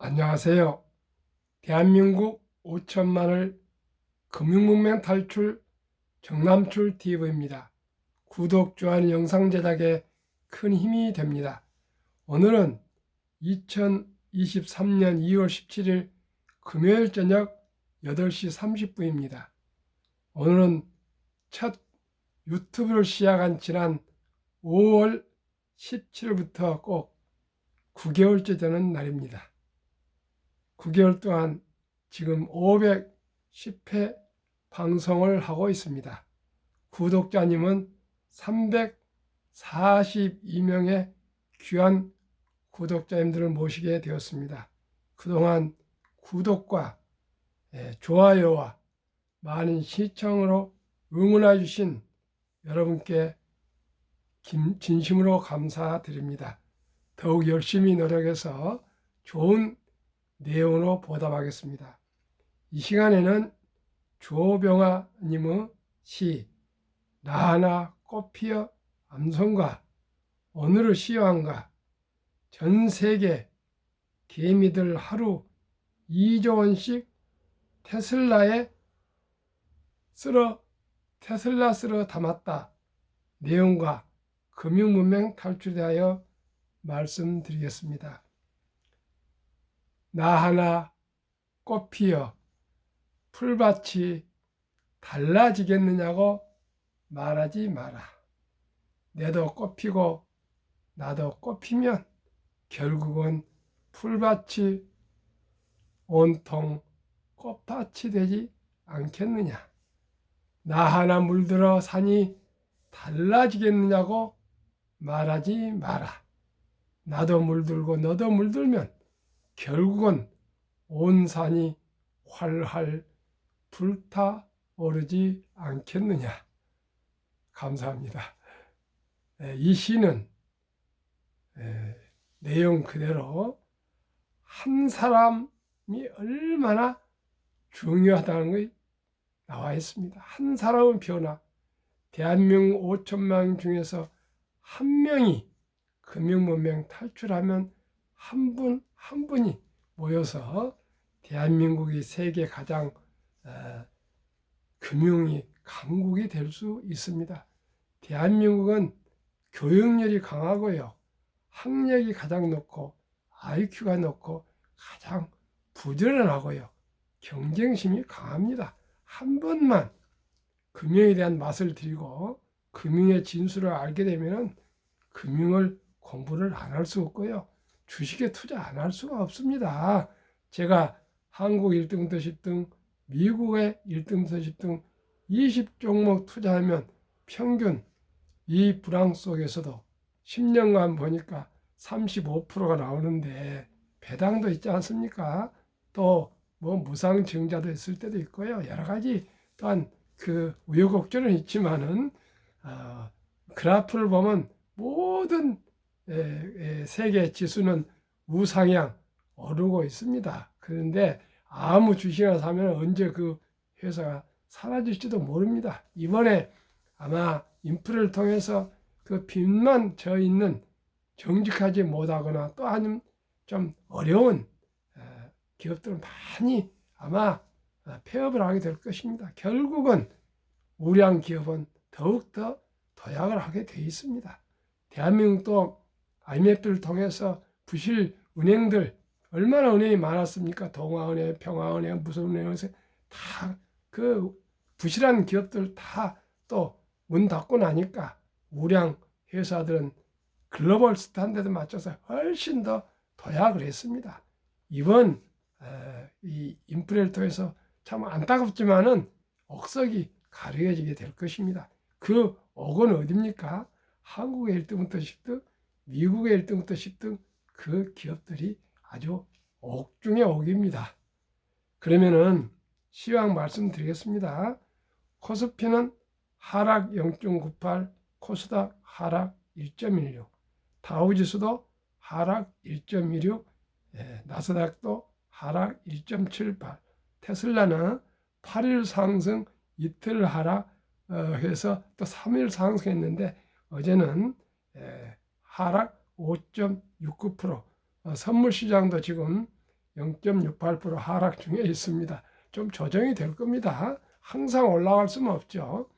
안녕하세요. 대한민국 5천만을 금융문맹 탈출 정남출 TV입니다. 구독, 좋아요, 영상 제작에 큰 힘이 됩니다. 오늘은 2023년 2월 17일 금요일 저녁 8시 30분입니다. 오늘은 첫 유튜브를 시작한 지난 5월 17일부터 꼭 9개월째 되는 날입니다. 9개월 동안 지금 510회 방송을 하고 있습니다. 구독자님은 342명의 귀한 구독자님들을 모시게 되었습니다. 그동안 구독과 좋아요와 많은 시청으로 응원해 주신 여러분께 진심으로 감사드립니다. 더욱 열심히 노력해서 좋은 내용으로 보답하겠습니다. 이 시간에는 조병아님의 시 나하나 꽃피어 암송가 오늘의 시황과 전 세계 개미들 하루 2조 원씩 테슬라 쓸어 담았다 내용과 금융문맹 탈출에 대하여 말씀드리겠습니다. 나하나 꽃피어 풀밭이 달라지겠느냐고 말하지 마라. 내도 꽃피고 나도 꽃피면 결국은 풀밭이 온통 꽃밭이 되지 않겠느냐. 나하나 물들어 산이 달라지겠느냐고 말하지 마라. 나도 물들고 너도 물들면 결국은 온 산이 활활 불타오르지 않겠느냐. 감사합니다. 이 시는 내용 그대로 한 사람이 얼마나 중요하다는 것이 나와 있습니다. 한 사람은 변화, 대한민국 5천만 중에서 한 명이 금융문맹 탈출하면 한 분이 모여서 대한민국이 세계 가장 금융이 강국이 될 수 있습니다. 대한민국은 교육열이 강하고요. 학력이 가장 높고 IQ가 높고 가장 부지런하고요. 경쟁심이 강합니다. 한 번만 금융에 대한 맛을 들이고 금융의 진수를 알게 되면 금융을 공부를 안 할 수 없고요. 주식에 투자 안 할 수가 없습니다. 제가 한국 1등부터 10등, 미국의 1등부터 10등 20종목 투자하면 평균 이 불황 속에서도 10년간 보니까 35%가 나오는데 배당도 있지 않습니까? 또 뭐 무상증자도 있을 때도 있고요. 여러 가지 또한 그 우여곡절은 있지만은 그래프를 보면 모든 세계 지수는 우상향 오르고 있습니다. 그런데 아무 주식이나 사면 언제 그 회사가 사라질지도 모릅니다. 이번에 아마 인프레를 통해서 그 빚만 져 있는 정직하지 못하거나 또 아니면 좀 어려운 기업들은 많이 아마 폐업을 하게 될 것입니다. 결국은 우량 기업은 더욱더 도약을 하게 돼 있습니다. 대한민국도 IMF를 통해서 부실 은행들 얼마나 은행이 많았습니까? 동아은행, 평화은행, 무슨 은행에서 다 그 부실한 기업들 다 또 문 닫고 나니까 우량 회사들은 글로벌 스탠다드 맞춰서 훨씬 더 도약을 했습니다. 이번 이 인프레를 통해서 참 안타깝지만은 억석이 가려지게 될 것입니다. 그 억은 어디입니까? 한국의 1등부터 10등, 미국의 1등부터 10등 그 기업들이 아주 억 중의 억입니다. 그러면은 시황 말씀드리겠습니다. 코스피는 하락 0.98, 코스닥 하락 1.16, 다우지수도 하락 1.16, 나스닥도 하락 1.78, 테슬라는 8일 상승 이틀 하락해서 또 3일 상승했는데 어제는 하락 5.69%, 선물 시장도 지금 0.68% 하락 중에 있습니다. 좀 조정이 될 겁니다. 항상 올라갈 수는 없죠.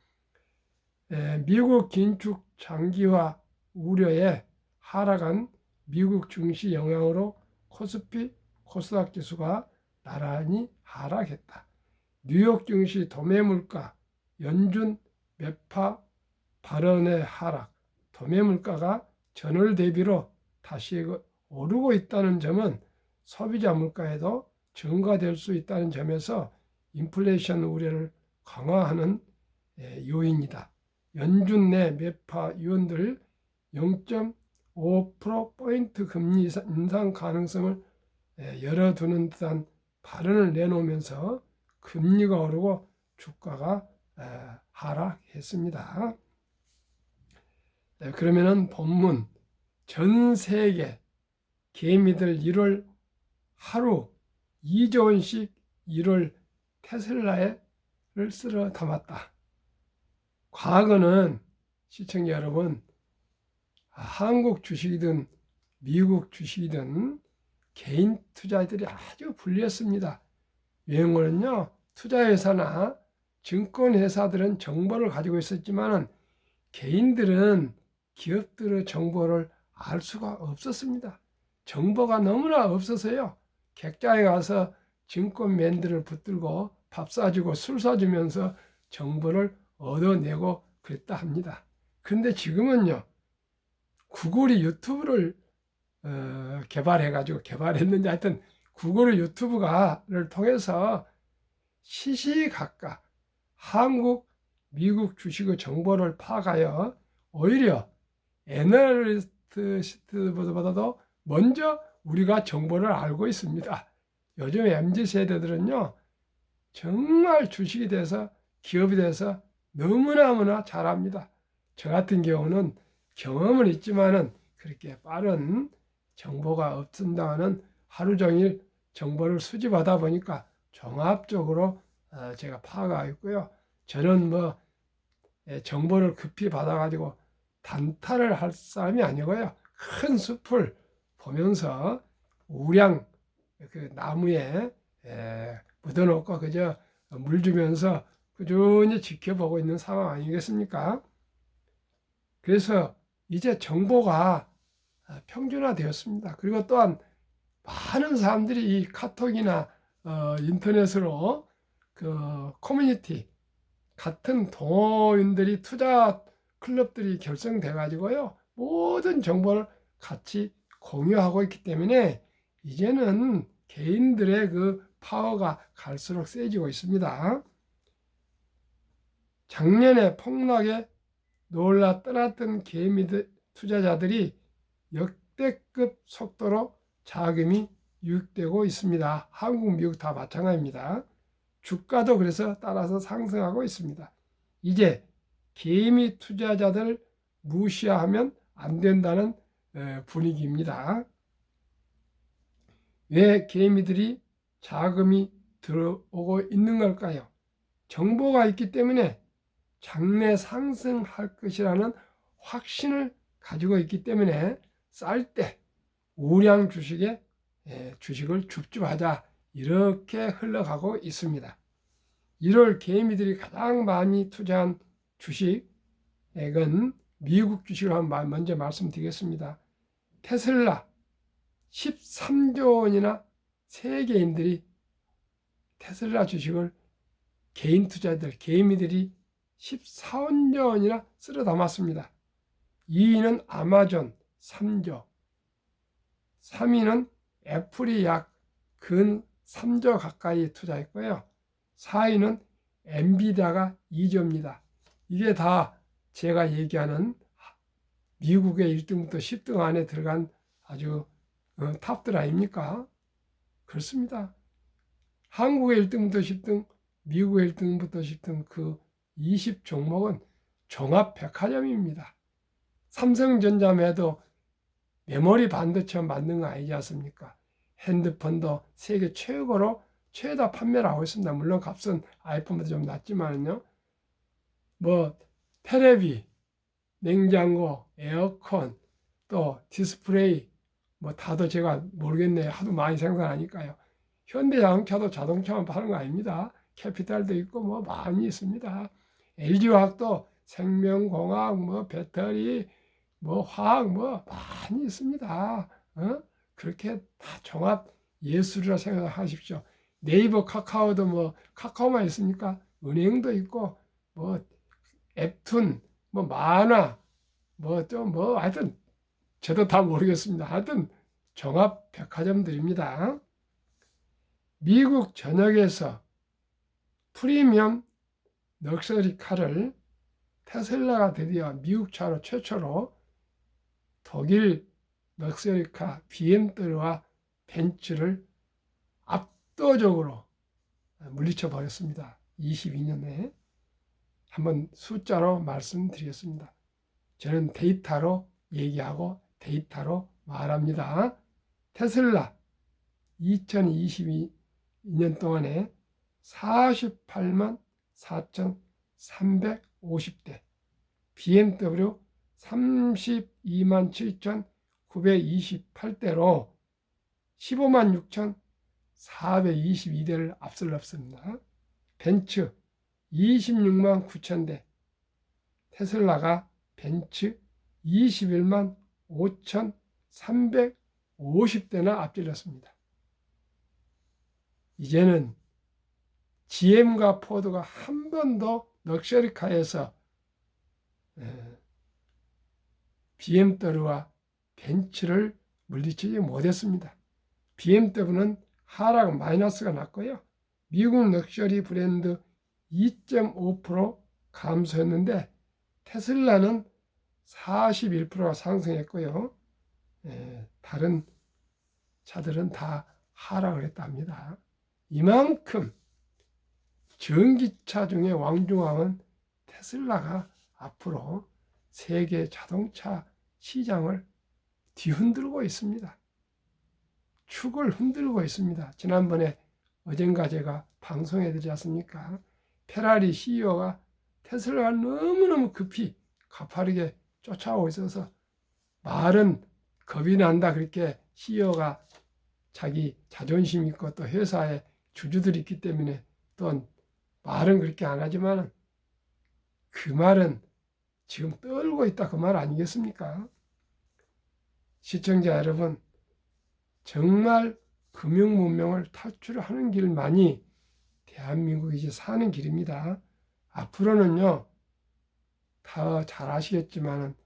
미국 긴축 장기화 우려에 하락한 미국 증시 영향으로 코스피, 코스닥 지수가 나란히 하락했다. 뉴욕 증시 도매 물가, 연준 매파 발언의 하락, 도매 물가가 전월 대비로 다시 오르고 있다는 점은 소비자 물가에도 증가될 수 있다는 점에서 인플레이션 우려를 강화하는 요인이다. 연준 내 매파 위원들 0.5%포인트 금리 인상 가능성을 열어두는 듯한 발언을 내놓으면서 금리가 오르고 주가가 하락했습니다. 그러면은 본문 전 세계 개미들 1월 하루 2조 원씩 1월 테슬라를 쓸어 담았다. 과거는 시청자 여러분, 한국 주식이든 미국 주식이든 개인 투자들이 아주 불리했습니다. 왜냐면요, 투자회사나 증권회사들은 정보를 가지고 있었지만 개인들은 기업들의 정보를 알 수가 없었습니다. 정보가 너무나 없어서요, 객장에 가서 증권맨들을 붙들고 밥 사주고 술 사주면서 정보를 얻어내고 그랬다 합니다. 그런데 지금은요, 구글이 유튜브를 개발했는지 하여튼 구글 유튜브를 통해서 시시각각 한국, 미국 주식의 정보를 파악하여 오히려 애널리스트보다도 먼저 우리가 정보를 알고 있습니다. 요즘 MZ세대들은요, 정말 주식에 대해서, 기업에 대해서 너무나 잘합니다. 저 같은 경우는 경험은 있지만은 그렇게 빠른 정보가 없습니다만은 하루 종일 정보를 수집하다 보니까 종합적으로 제가 파악하고 있고요. 저는 정보를 급히 받아가지고 단타를 할 사람이 아니고요. 큰 숲을 보면서 우량 그 나무에 묻어놓고 그저 물 주면서 꾸준히 지켜보고 있는 상황 아니겠습니까? 그래서 이제 정보가 평준화되었습니다. 그리고 또한 많은 사람들이 이 카톡이나 인터넷으로 그 커뮤니티 같은 동호인들이 투자 클럽들이 결성돼 가지고요, 모든 정보를 같이 공유하고 있기 때문에 이제는 개인들의 그 파워가 갈수록 세지고 있습니다. 작년에 폭락에 놀라 떠났던 개미 투자자들이 역대급 속도로 자금이 유입되고 있습니다. 한국, 미국 다 마찬가지입니다. 주가도 그래서 따라서 상승하고 있습니다. 이제 개미 투자자들 무시하면 안 된다는 분위기입니다. 왜 개미들이 자금이 들어오고 있는 걸까요? 정보가 있기 때문에 장래 상승할 것이라는 확신을 가지고 있기 때문에 쌀 때 우량 주식에 주식을 줍줍하자 이렇게 흘러가고 있습니다. 1월 개미들이 가장 많이 투자한 주식액은 미국 주식을 한번 먼저 말씀드리겠습니다. 테슬라 13조 원이나 세계인들이 테슬라 주식을 개인 투자자들, 개미들이 14조 원이나 쓸어 담았습니다. 2위는 아마존 3조, 3위는 애플이 약 근 3조 가까이 투자했고요. 4위는 엔비디아가 2조입니다. 이게 다 제가 얘기하는 미국의 1등부터 10등 안에 들어간 아주 탑들 아닙니까? 그렇습니다. 한국의 1등부터 10등, 미국의 1등부터 10등 그 20 종목은 종합 백화점입니다. 삼성전자매도 메모리 반도체 만든 거 아니지 않습니까? 핸드폰도 세계 최고로 최다 판매를 하고 있습니다. 물론 값은 아이폰보다 좀 낮지만요. 테레비, 냉장고, 에어컨, 또 디스플레이 다도 제가 모르겠네요. 하도 많이 생산하니까요. 현대자동차도 자동차만 파는 거 아닙니다. 캐피탈도 있고 뭐 많이 있습니다. LG화학도 생명공학, 뭐 배터리, 뭐 화학 뭐 많이 있습니다. 그렇게 다 종합 예술이라 생각하십시오. 네이버 카카오도 뭐 카카오만 있습니까? 은행도 있고 뭐 앱툰 뭐 만화 뭐 좀 뭐 하여튼 저도 다 모르겠습니다. 하여튼 종합 백화점들입니다. 미국 전역에서 프리미엄 럭셔리 카를 테슬라가 드디어 미국 차로 최초로 독일 럭셔리카 BMW와 벤츠를 압도적으로 물리쳐 버렸습니다. 22년 내에. 한번 숫자로 말씀드리겠습니다. 저는 데이터로 얘기하고 데이터로 말합니다. 테슬라 2022년 동안에 48만 4,350대, BMW 32만 7,928대로 15만 6,422대를 앞설렀습니다. 벤츠 26만 9천대, 테슬라가 벤츠 21만 5,350대나 앞질렀습니다. 이제는 GM과 포드가 한 번도 럭셔리카에서 BMW와 벤츠를 물리치지 못했습니다. BMW는 하락 마이너스가 났고요. 미국 럭셔리 브랜드 2.5% 감소했는데 테슬라는 41%가 상승했고요. 다른 차들은 다 하락을 했답니다. 이만큼 전기차 중에 왕중왕은 테슬라가 앞으로 세계 자동차 시장을 뒤흔들고 있습니다. 축을 흔들고 있습니다. 지난번에 어젠가 제가 방송해드리지 않습니까? 페라리 CEO가 테슬라가 너무너무 급히 가파르게 쫓아오고 있어서 말은 겁이 난다 그렇게 CEO가 자기 자존심 있고 또 회사에 주주들이 있기 때문에 또 말은 그렇게 안 하지만 그 말은 지금 떨고 있다 그 말 아니겠습니까? 시청자 여러분, 정말 금융문명을 탈출하는 길만이 대한민국이 이제 사는 길입니다. 앞으로는요, 다 잘 아시겠지만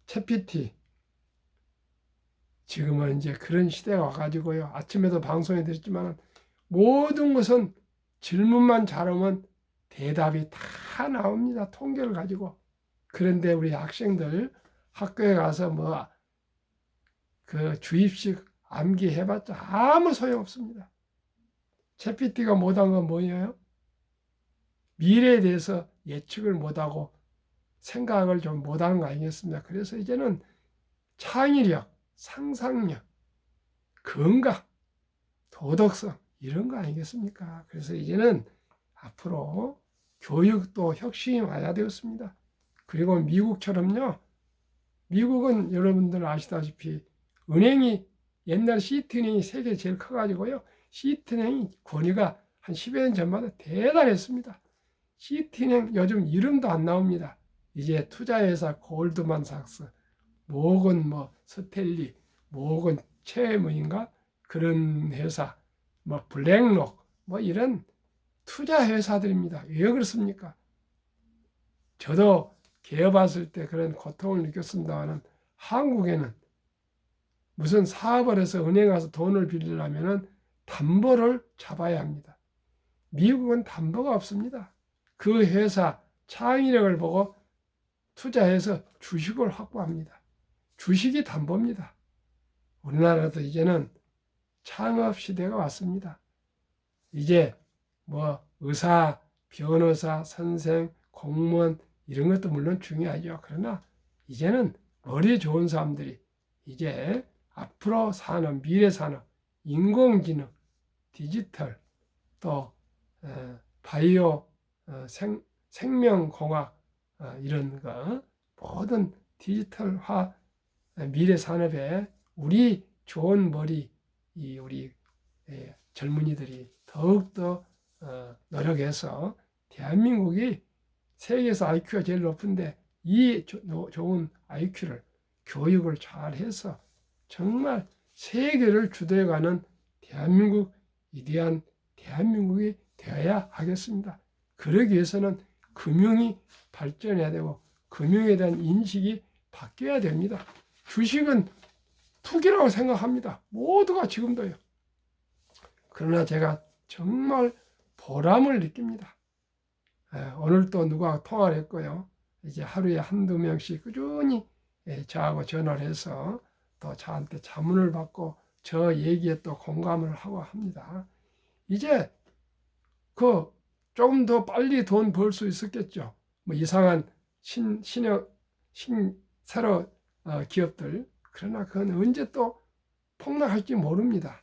챗GPT 지금은 이제 그런 시대가 와가지고요. 아침에도 방송해 드렸지만 모든 것은 질문만 잘하면 대답이 다 나옵니다. 통계를 가지고. 그런데 우리 학생들 학교에 가서 뭐 그 주입식 암기 해봤자 아무 소용없습니다. 챗GPT가 못한 건 뭐예요? 미래에 대해서 예측을 못하고 생각을 좀 못하는 거 아니겠습니까? 그래서 이제는 창의력, 상상력, 건강, 도덕성 이런 거 아니겠습니까? 그래서 이제는 앞으로 교육도 혁신이 와야 되었습니다. 그리고 미국처럼요. 미국은 여러분들 아시다시피 은행이 옛날 시티은행이 세계 제일 커가지고요. 시티은행이 권위가 한 10여 년 전마다 대단했습니다. 시티은행 요즘 이름도 안 나옵니다. 이제 투자회사 골드만삭스, 모건 뭐 스탠리, 모건 체머인가 그런 회사, 뭐 블랙록 뭐 이런 투자 회사들입니다. 왜 그렇습니까? 저도 개업했을 때 그런 고통을 느꼈습니다만 한국에는 무슨 사업을 해서 은행 가서 돈을 빌리려면 담보를 잡아야 합니다. 미국은 담보가 없습니다. 그 회사 창의력을 보고 투자해서 주식을 확보합니다. 주식이 담보입니다. 우리나라도 이제는 창업 시대가 왔습니다. 이제 뭐 의사, 변호사, 선생, 공무원 이런 것도 물론 중요하죠. 그러나 이제는 머리 좋은 사람들이 이제 앞으로 산업, 미래 산업, 인공지능, 디지털, 또 바이오, 생명공학 이런 거 모든 디지털화 미래 산업에 우리 좋은 머리, 우리 젊은이들이 더욱더 노력해서 대한민국이 세계에서 IQ가 제일 높은데 이 좋은 IQ를 교육을 잘 해서 정말 세계를 주도해가는 대한민국, 위대한 대한민국이 되어야 하겠습니다. 그러기 위해서는 금융이 발전해야 되고 금융에 대한 인식이 바뀌어야 됩니다. 주식은 투기라고 생각합니다. 모두가 지금도요. 그러나 제가 정말 보람을 느낍니다. 오늘 또 누가 통화를 했고요. 이제 하루에 한두 명씩 꾸준히 저하고 전화를 해서 또 저한테 자문을 받고 저 얘기에 또 공감을 하고 합니다. 이제 조금 더 빨리 돈 벌 수 있었겠죠. 뭐 이상한 새로 기업들. 그러나 그건 언제 또 폭락할지 모릅니다.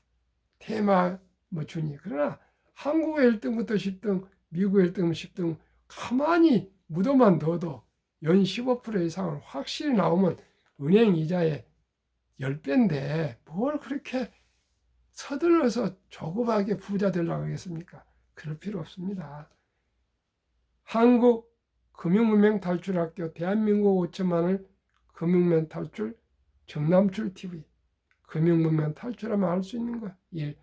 테마 준위. 그러나 한국의 1등부터 10등, 미국의 1등, 10등 가만히 묻어만 둬도 연 15% 이상은 확실히 나오면 은행 이자의 10배인데 뭘 그렇게 서둘러서 조급하게 부자 되려고 하겠습니까? 그럴 필요 없습니다. 한국 금융문명 탈출학교 대한민국 5천만을 금융문 탈출 정남출 TV 금융문명 탈출하면 할 수 있는 것. 1.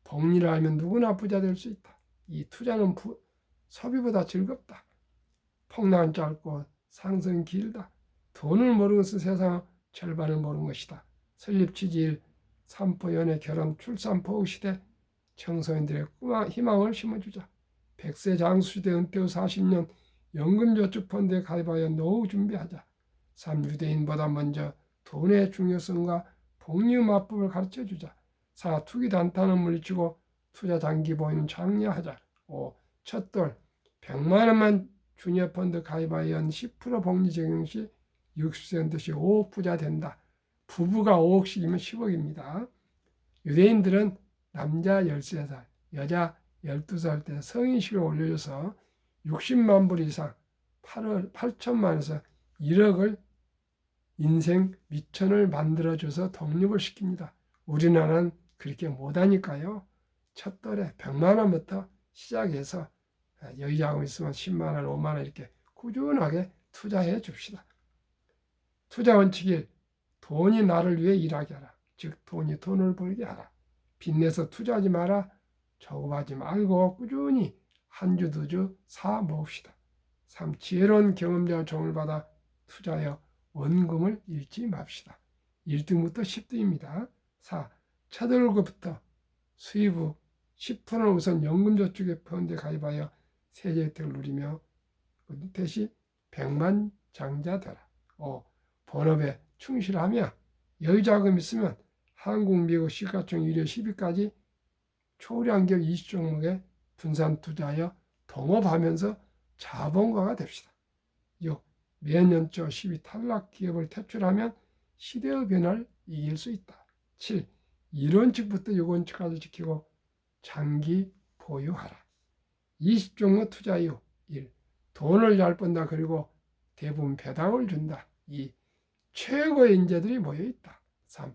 복리를 알면 누구나 부자 될 수 있다. 2. 투자는 소비보다 즐겁다. 폭락은 짧고 상승은 길다. 돈을 모르는 것은 세상 절반을 모르는 것이다. 설립 취지 1. 산포 연애 결혼 출산 포국 시대 청소년들의 희망을 심어주자. 100세 장수시대 은퇴 후 40년 연금저축펀드에 가입하여 노후 준비하자. 3. 유대인보다 먼저 돈의 중요성과 복리 맞법을 가르쳐주자. 4. 투기 단타는 물리치고 투자 장기 보유는 장려하자. 5. 첫돌 100만 원만 주니어펀드 가입하여 연 10% 복리 적용 시 60세 시 5억 부자 된다. 부부가 5억씩이면 10억입니다. 유대인들은 남자 13살, 여자 12살 때 성인식을 올려줘서 60만 불 이상 8천만에서 1억을 인생 미천을 만들어줘서 독립을 시킵니다. 우리나라는 그렇게 못하니까요. 첫 돌에 100만 원부터 시작해서 여유자금 있으면 10만 원, 5만 원 이렇게 꾸준하게 투자해 줍시다. 투자 원칙 1. 돈이 나를 위해 일하게 하라. 즉 돈이 돈을 벌게 하라. 빚내서 투자하지 마라. 조급하지 말고 꾸준히 한 주, 두 주 사 모읍시다. 3. 지혜로운 경험자의 종을 받아 투자하여 원금을 잃지 맙시다. 1등부터 10등입니다. 4. 첫 월급부터 수입 후 10%는 우선 연금저축의 펀드에 가입하여 세제 혜택을 누리며 은퇴 시 100만 장자 되라. 5. 본업에 충실하며 여유자금 있으면 한국, 미국 시가총 1회 10위까지 초량기업 20종목에 분산 투자하여 동업하면서 자본가가 됩시다. 6. 매년초 10위 탈락 기업을 퇴출하면 시대의 변화를 이길 수 있다. 7. 1원칙부터 6원칙까지 지키고 장기 보유하라. 20종목 투자 이후 1. 돈을 잘 번다. 그리고 대부분 배당을 준다. 2. 최고의 인재들이 모여있다. 3.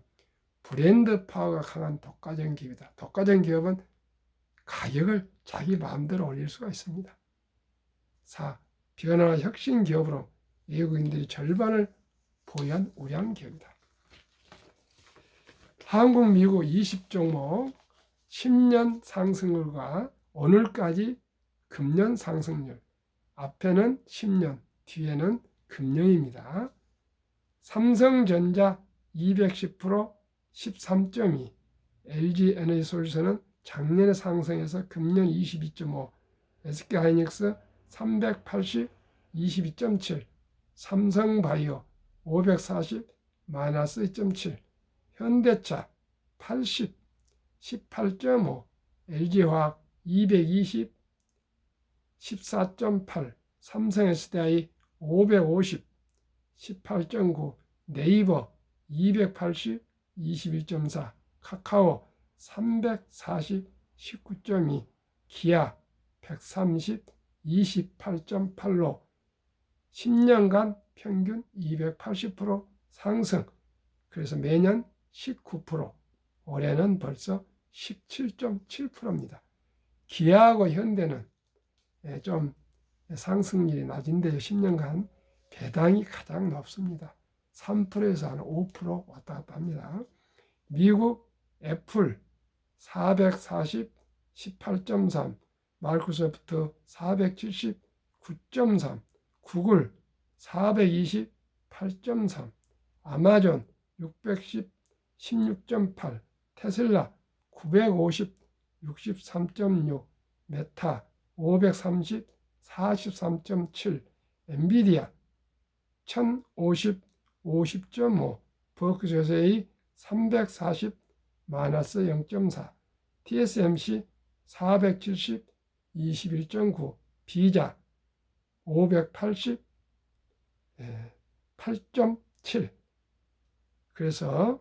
브랜드 파워가 강한 독과점 기업이다. 독과점 기업은 가격을 자기 마음대로 올릴 수가 있습니다. 4. 변화와 혁신 기업으로 외국인들이 절반을 보유한 우량 기업이다. 한국, 미국 20종목 10년 상승률과 오늘까지 금년 상승률. 앞에는 10년, 뒤에는 금년입니다. 삼성전자 210% 13.2, LG에너지솔루션은 작년에 상승해서 금년 22.5, SK하이닉스 380 22.7, 삼성바이오 540 마이너스 2.7, 현대차 80 18.5, LG화학 220 14.8, 삼성SDI 550 18.9, 네이버 280 21.4, 카카오 340 19.2, 기아 130 28.8로 10년간 평균 280% 상승, 그래서 매년 19%, 올해는 벌써 17.7%입니다. 기아하고 현대는 좀 상승률이 낮은데요. 10년간 배당이 가장 높습니다. 3%에서 한 5% 왔다 갔다 합니다. 미국 애플 440, 18.3, 마이크로소프트 479.3, 구글 420, 8.3, 아마존 610, 16.8, 테슬라 950, 63.6, 메타 530, 43.7, 엔비디아 1050, 50.5, 버크셔세이 340, 마이너스 0.4, TSMC 470, 21.9, 비자 580, 8.7. 그래서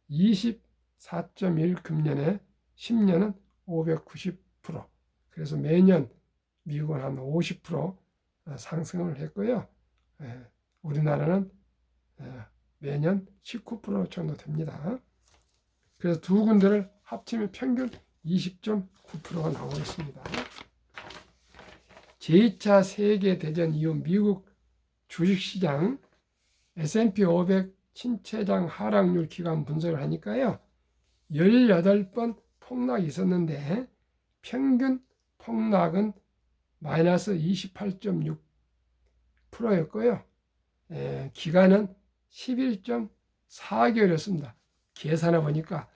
24.1 금년에 10년은 590%. 그래서 매년 미국은 한 50% 상승을 했고요. 우리나라는 매년 19% 정도 됩니다. 그래서 두 군데를 합치면 평균 20.9%가 나오고 있습니다. 제2차 세계대전 이후 미국 주식시장 S&P 500 신체장 하락률 기간 분석을 하니까요. 18번 폭락이 있었는데 평균 폭락은 마이너스 28.6%였고요. 기간은 11.4개월이었습니다. 계산해 보니까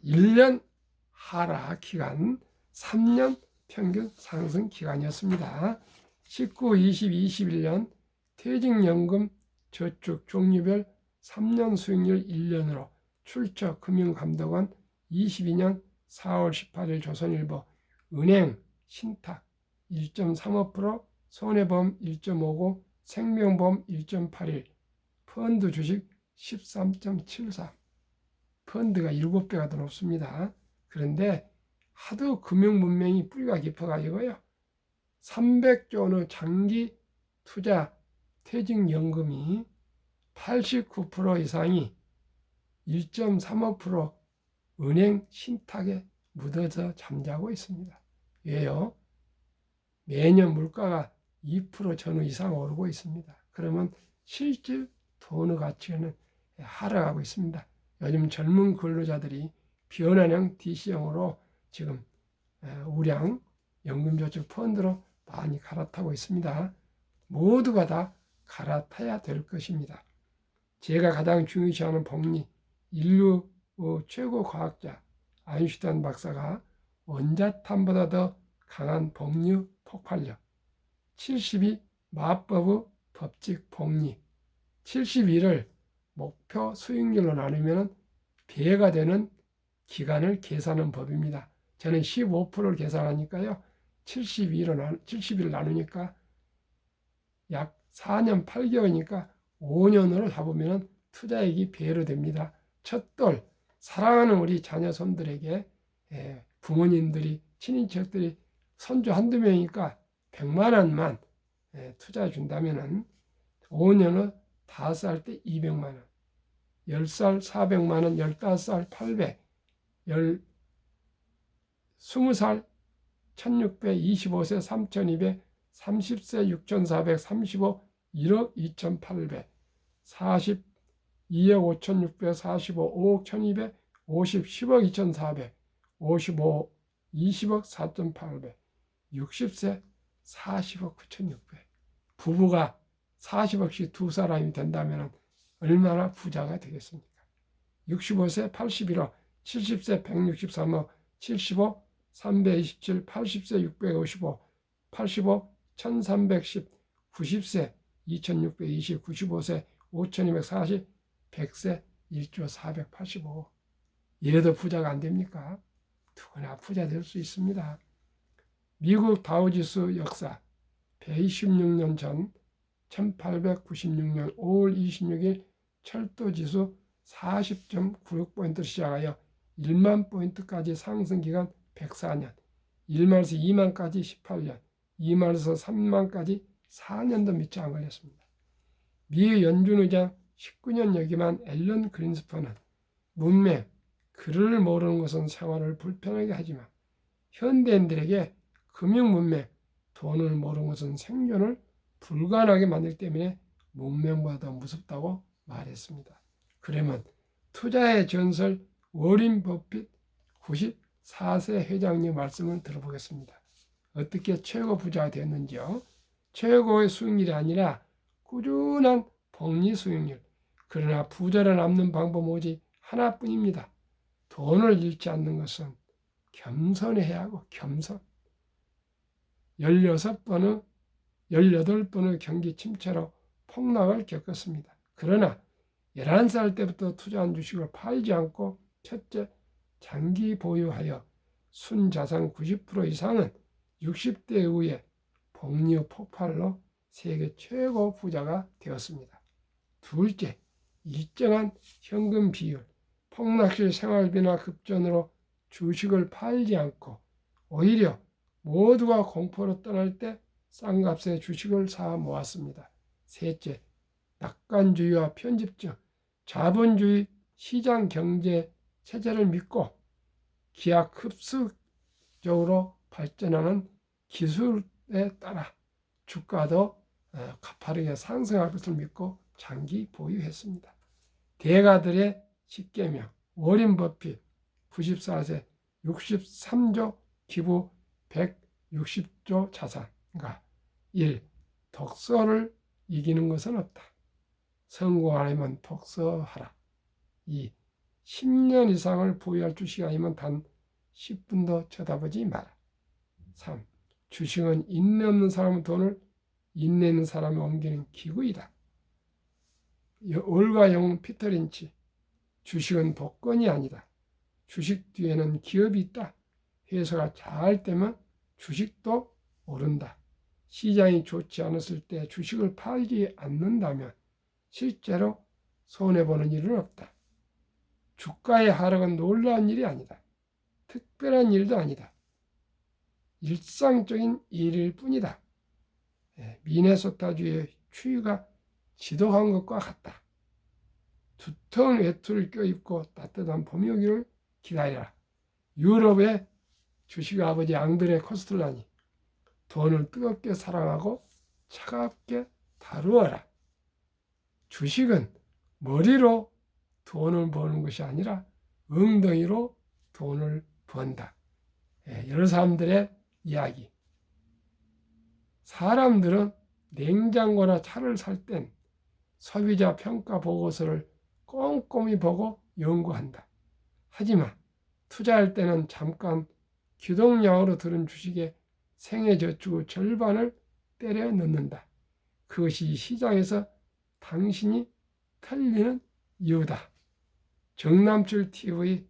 1년 하락 기간, 3년 평균 상승 기간이었습니다. 19, 20, 21년 퇴직연금 저축 종류별 3년 수익률 1년으로 출처 금융감독원 22년 4월 18일 조선일보 은행 신탁 1.35%, 손해보험 1.59, 생명보험 1.81, 펀드 주식 13.74. 펀드가 7배가 더 높습니다. 그런데 하도 금융 문명이 뿌리가 깊어가지고요. 300조 원의 장기 투자 퇴직연금이 89% 이상이 1.35% 은행 신탁에 묻어서 잠자고 있습니다. 왜요? 매년 물가가 2% 전후 이상 오르고 있습니다. 그러면 실질 돈의 가치는 하락하고 있습니다. 요즘 젊은 근로자들이 변환형 DC형으로 지금 우량 연금저축 펀드로 많이 갈아타고 있습니다. 모두가 다 갈아타야 될 것입니다. 제가 가장 중요시하는 복리, 인류 최고 과학자 아인슈타인 박사가 원자탄보다 더 강한 복류 폭발력, 72 마법의 법칙 복리, 71을 목표 수익률로 나누면 배가 되는 기간을 계산하는 법입니다. 저는 15%를 계산하니까요. 71을 나누니까 약 4년 8개월이니까 5년으로 잡으면 투자액이 배로 됩니다. 첫돌, 사랑하는 우리 자녀 손들에게 부모님들이, 친인척들이 손주 한두 명이니까 100만 원만 투자해 준다면 5년을 5살 때 200만 원, 10살 400만 원, 15살 800, 20살 1600, 25세 3200, 30세 6400, 35 1억 2800, 40 2억 5600, 45 5억 1200, 50 10억 2400, 55 20억 4800, 60세 40억 9600. 부부가 40억씩 두 사람이 된다면 얼마나 부자가 되겠습니까? 65세 81억, 70세 163억, 75 327, 80세 655, 85 1310, 90세 2620, 95세 5240, 100세 1조 485. 이래도 부자가 안 됩니까? 누구나 부자 될 수 있습니다. 미국 다우지수 역사 126년 전 1896년 5월 26일 철도지수 40.96포인트 시작하여 1만 포인트까지 상승기간 104년, 1만에서 2만까지 18년, 2만에서 3만까지 4년도 미처 안 걸렸습니다. 미 연준의장 19년 역임한 앨런 그린스퍼는 문맹, 글을 모르는 것은 생활을 불편하게 하지만 현대인들에게 금융 문맹, 돈을 모르는 것은 생존을 불가능하게 만들기 때문에 문맹보다 더 무섭다고 말했습니다. 그러면 투자의 전설 워린 버핏 94세 회장님 말씀을 들어보겠습니다. 어떻게 최고 부자가 됐는지요? 최고의 수익률이 아니라 꾸준한 복리 수익률. 그러나 부자를 남는 방법은 오직 하나뿐입니다. 돈을 잃지 않는 것은 겸손해야 하고 겸손. 18번의 경기 침체로 폭락을 겪었습니다. 그러나 11살 때부터 투자한 주식을 팔지 않고 첫째, 장기 보유하여 순자산 90% 이상은 60대 이후에 복리 폭발로 세계 최고 부자가 되었습니다. 둘째, 일정한 현금 비율, 폭락시 생활비나 급전으로 주식을 팔지 않고 오히려 모두가 공포로 떠날 때 싼 값에 주식을 사 모았습니다. 셋째, 낙관주의와 편집증, 자본주의 시장 경제 체제를 믿고 기하급수적으로 발전하는 기술에 따라 주가도 가파르게 상승할 것을 믿고 장기 보유했습니다. 대가들의 10계명, 워린 버핏 94세 63조 기부 160조 자산가 1. 독서를 이기는 것은 없다. 성공하려면 독서하라. 2. 10년 이상을 보유할 주식이 아니면 단 10분도 쳐다보지 마라. 3. 주식은 인내 없는 사람의 돈을 인내 있는 사람이 옮기는 기구이다. 올가 영웅 피터 린치. 주식은 복권이 아니다. 주식 뒤에는 기업이 있다. 회사가 잘 되면 주식도 오른다. 시장이 좋지 않았을 때 주식을 팔지 않는다면 실제로 손해보는 일은 없다. 주가의 하락은 놀라운 일이 아니다. 특별한 일도 아니다. 일상적인 일일 뿐이다. 미네소타주의 추위가 지독한 것과 같다. 두터운 외투를 껴입고 따뜻한 봄이 오기를 기다려라. 유럽의 주식 아버지 앙드레 코스텔라니, 돈을 뜨겁게 사랑하고 차갑게 다루어라. 주식은 머리로 돈을 버는 것이 아니라 엉덩이로 돈을 번다. 여러 사람들의 이야기. 사람들은 냉장고나 차를 살 땐 소비자 평가 보고서를 꼼꼼히 보고 연구한다. 하지만 투자할 때는 잠깐 기동량으로 들은 주식의 생애저축의 절반을 때려 넣는다. 그것이 시장에서 당신이 틀리는 이유다. 정남출 TV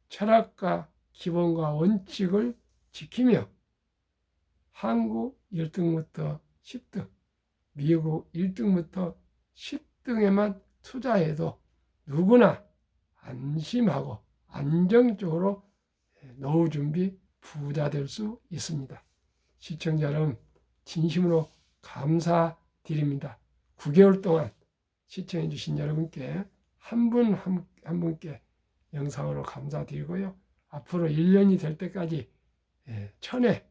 철학과 기본과 원칙을 지키며 한국 1등부터 10등, 미국 1등부터 10등에만 투자해도 누구나 안심하고 안정적으로 노후 준비 부자 될 수 있습니다. 시청자 여러분 진심으로 감사드립니다. 9개월 동안 시청해 주신 여러분께 한 분 한 분께 영상으로 감사드리고요. 앞으로 1년이 될 때까지 1000회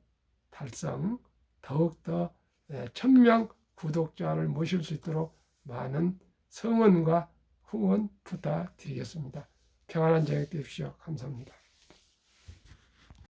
달성, 더욱더 1000명 구독자를 모실 수 있도록 많은 성원과 후원 부탁드리겠습니다. 평안한 저녁 되십시오. 감사합니다.